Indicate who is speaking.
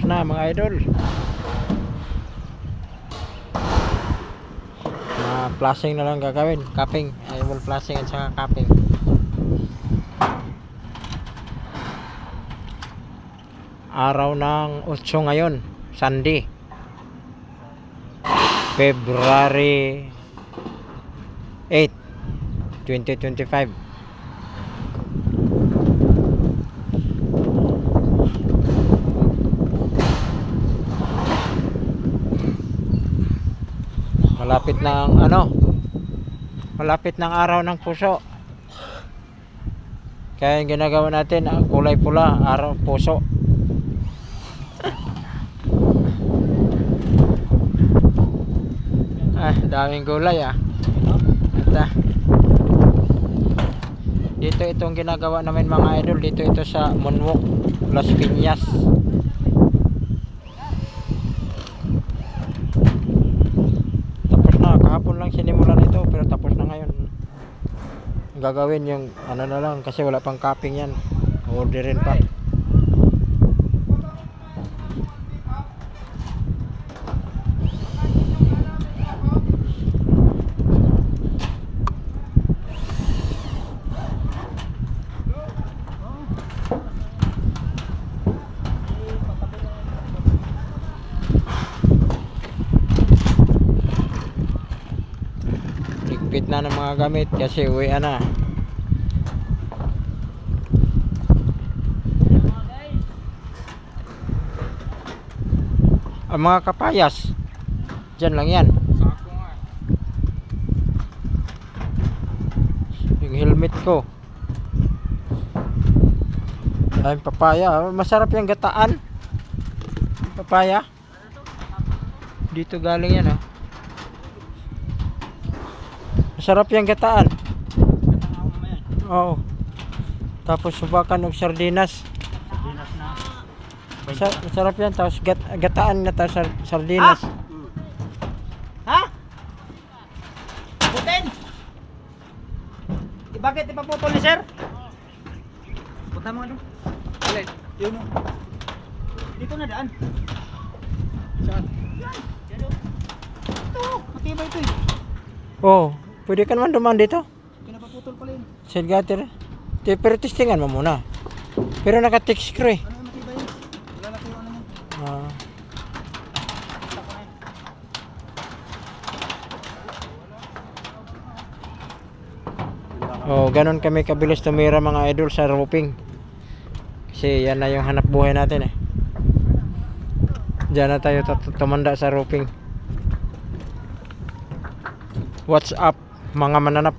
Speaker 1: na mga idol. Flashing na lang gagawin, capping, wall flashing at saka capping. Araw ng 8 ngayon, Sunday, February 8, 2025. Malapit ng malapit ng araw ng puso. Kaya yung ginagawa natin, kulay pula, araw puso. Daming gulay dito itong ginagawa namin mga idol, dito ito sa Monwok, Las Piñas. Tapos na, kahapon lang sinimulan ito, pero tapos na ngayon. Gagawin yung na lang, kasi wala pang capping yan, orderin pa. Ligpit na ng mga gamit kasi uwi na. Ang mga kapayas dyan lang yan. Yung helmet ko ay papaya, masarap yung gataan. Papaya dito galing yan masarap yung gataan. Oo. Tapos subakan ng sardinas. Masarap yan. Tapos gataan na tapos sardinas.
Speaker 2: Ha? Putin? Bakit ipaputol ni sir? Punta mo ano? Alin? Yun o. Dito na daan. Saan? Yan. Ito. Matibay ito
Speaker 1: Oo. Pwede ka naman dumaan dito.
Speaker 2: Pinapaputol pala yun.
Speaker 1: Side gutter. Pero testingan mo muna. Pero naka-tick screw eh.
Speaker 2: Ano yung matibay yun? Lalaki yung ano mo.
Speaker 1: Ganon kami kabilis tumira mga idol sa roofing. Kasi yan na yung hanap buhay natin eh. Diyan na tayo tumanda sa roofing. What's up mga mananap?